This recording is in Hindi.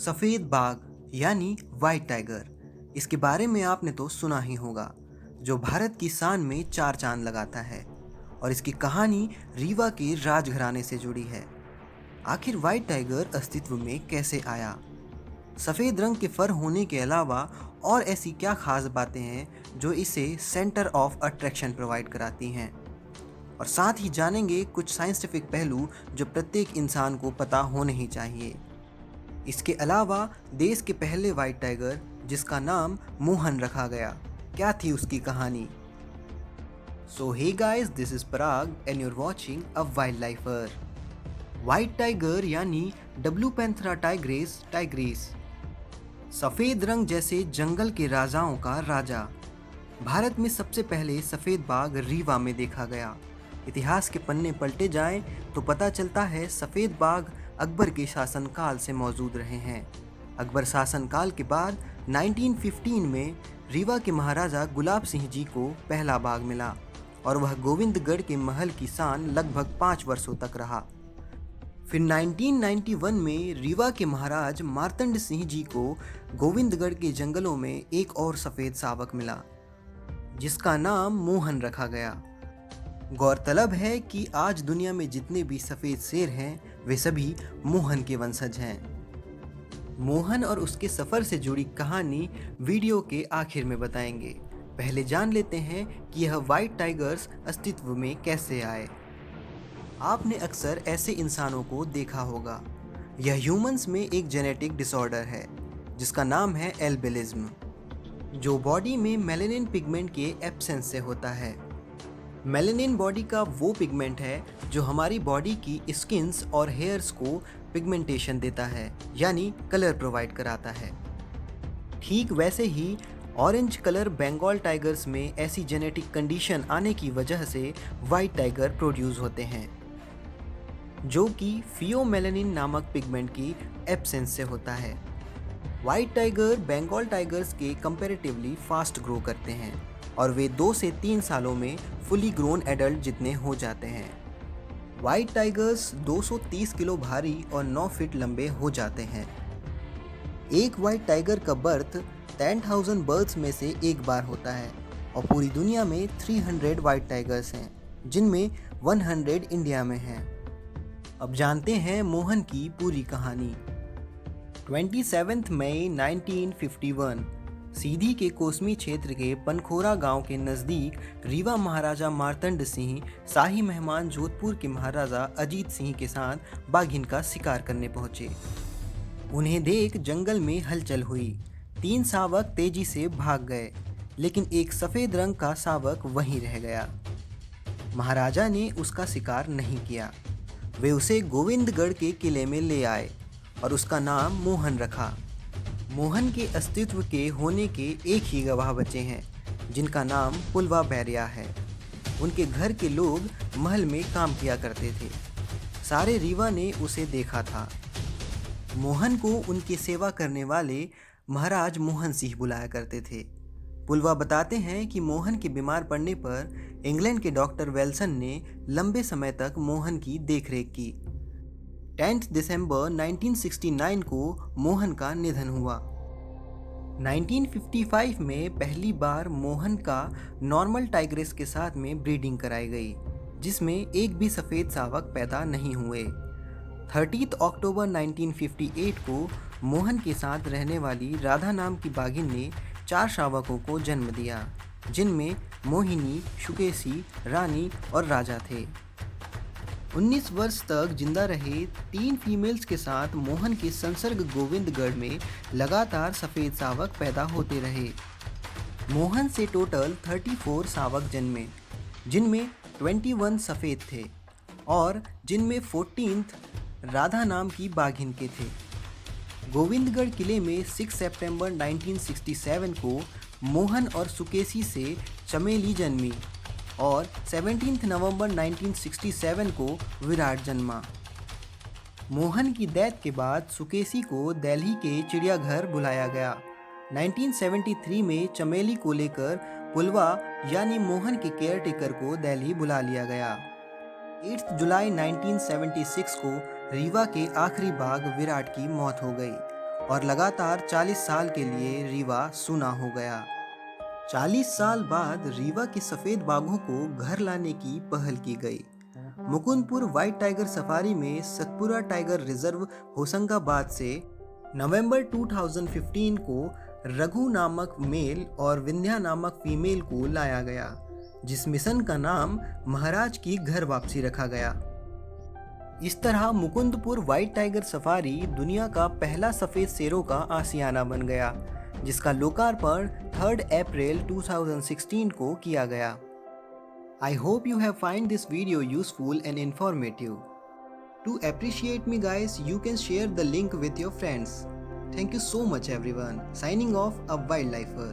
सफ़ेद बाघ यानी वाइट टाइगर, इसके बारे में आपने तो सुना ही होगा, जो भारत की शान में चार चांद लगाता है। और इसकी कहानी रीवा के राजघराने से जुड़ी है। आखिर वाइट टाइगर अस्तित्व में कैसे आया? सफ़ेद रंग के फर होने के अलावा और ऐसी क्या खास बातें हैं जो इसे सेंटर ऑफ अट्रैक्शन प्रोवाइड कराती हैं? और साथ ही जानेंगे कुछ साइंटिफिक पहलू जो प्रत्येक इंसान को पता होने ही चाहिए। इसके अलावा देश के पहले वाइट टाइगर, जिसका नाम मोहन रखा गया, क्या थी उसकी कहानी? So hey guys, this is Parag and you're watching a wild lifer. White tiger यानी डब्लू पैंथरा टाइग्रेस टाइग्रीस, सफ़ेद रंग जैसे जंगल के राजाओं का राजा। भारत में सबसे पहले सफ़ेद बाघ रीवा में देखा गया। इतिहास के पन्ने पलटे जाएं तो पता चलता है सफ़ेद बाघ अकबर के शासनकाल से मौजूद रहे हैं। अकबर शासनकाल के बाद 1915 में रीवा के महाराजा गुलाब सिंह जी को पहला बाघ मिला और वह गोविंदगढ़ के महल की शान लगभग 5 वर्षों तक रहा। फिर 1991 में रीवा के महाराज मार्तंड सिंह जी को गोविंदगढ़ के जंगलों में एक और सफ़ेद शावक मिला, जिसका नाम मोहन रखा गया। गौरतलब है कि आज दुनिया में जितने भी सफ़ेद शेर हैं वे सभी मोहन के वंशज हैं। मोहन और उसके सफ़र से जुड़ी कहानी वीडियो के आखिर में बताएंगे। पहले जान लेते हैं कि यह वाइट टाइगर्स अस्तित्व में कैसे आए। आपने अक्सर ऐसे इंसानों को देखा होगा। यह ह्यूमंस में एक जेनेटिक डिसऑर्डर है जिसका नाम है एल्बिनिज्म, जो बॉडी में मेलानिन पिगमेंट के एब्सेंस से होता है। मेलानिन बॉडी का वो पिगमेंट है जो हमारी बॉडी की स्किन्स और हेयर्स को पिगमेंटेशन देता है, यानी कलर प्रोवाइड कराता है। ठीक वैसे ही ऑरेंज कलर बंगाल टाइगर्स में ऐसी जेनेटिक कंडीशन आने की वजह से वाइट टाइगर प्रोड्यूस होते हैं, जो कि फियोमेलानिन नामक पिगमेंट की एब्सेंस से होता है। वाइट टाइगर बंगाल टाइगर्स के कंपैरेटिवली फास्ट ग्रो करते हैं और वे 2 से 3 सालों में फुली ग्रोन एडल्ट जितने हो जाते हैं। वाइट टाइगर्स 230 किलो भारी और 9 फीट लंबे हो जाते हैं। एक वाइट टाइगर का बर्थ 10,000 बर्ड्स में से एक बार होता है और पूरी दुनिया में 300 वाइट टाइगर्स हैं, जिनमें 100 इंडिया में हैं। अब जानते हैं मोहन की पूरी कहानी। 27 मई 1951 सीधी के कोसमी क्षेत्र के पनखोरा गांव के नज़दीक रीवा महाराजा मार्तंड सिंह शाही मेहमान जोधपुर के महाराजा अजीत सिंह के साथ बाघिन का शिकार करने पहुंचे। उन्हें देख जंगल में हलचल हुई। 3 शावक तेजी से भाग गए, लेकिन एक सफ़ेद रंग का शावक वहीं रह गया। महाराजा ने उसका शिकार नहीं किया। वे उसे गोविंदगढ़ के किले में ले आए और उसका नाम मोहन रखा। मोहन के अस्तित्व के होने के एक ही गवाह बचे हैं, जिनका नाम पुलवा बैरिया है। उनके घर के लोग महल में काम किया करते थे। सारे रीवा ने उसे देखा था। मोहन को उनकी सेवा करने वाले महाराज मोहन सिंह बुलाया करते थे। पुलवा बताते हैं कि मोहन के बीमार पड़ने पर इंग्लैंड के डॉक्टर वेल्सन ने लंबे समय तक मोहन की देखरेख की। 10 दिसंबर 1969 को मोहन का निधन हुआ। 1955 में पहली बार मोहन का नॉर्मल टाइग्रेस के साथ में ब्रीडिंग कराई गई, जिसमें एक भी सफ़ेद शावक पैदा नहीं हुए। 30 अक्टूबर 1958 को मोहन के साथ रहने वाली राधा नाम की बाघिन ने 4 शावकों को जन्म दिया, जिनमें मोहिनी, शुकेशी, रानी और राजा थे। 19 वर्ष तक जिंदा रहे 3 फीमेल्स के साथ मोहन के संसर्ग गोविंदगढ़ में लगातार सफ़ेद शावक पैदा होते रहे। मोहन से टोटल 34 शावक जन्मे, जिनमें 21 सफ़ेद थे और जिनमें 14th राधा नाम की बाघिन के थे। गोविंदगढ़ किले में 6 सितंबर 1967 को मोहन और सुकेशी से चमेली जन्मी और 17 नवंबर 1967 को विराट जन्मा। मोहन की डेथ के बाद सुकेशी को दिल्ली के चिड़ियाघर बुलाया गया। 1973 में चमेली को लेकर पुलवा यानी मोहन के केयरटेकर को दिल्ली बुला लिया गया। 8 जुलाई 1976 को रीवा के आखिरी बाघ विराट की मौत हो गई और लगातार 40 साल के लिए रीवा सूना हो गया। 40 साल बाद रीवा के सफेद बाघों को घर लाने की पहल की गई। मुकुंदपुर व्हाइट टाइगर सफारी में सतपुरा टाइगर रिजर्व होशंगाबाद से नवंबर 2015 को रघु नामक मेल और विंध्या नामक फीमेल को लाया गया, जिस मिशन का नाम महाराज की घर वापसी रखा गया। इस तरह मुकुंदपुर व्हाइट टाइगर सफारी दुनिया का पहला सफेद शेरों का आशियाना बन गया, जिसका लोकार्पण 3 अप्रैल 2016 को किया गया। I hope you have find this video useful and informative. To appreciate me guys, you can share the link with your friends. Thank you so much everyone. Signing off, a wildlifer.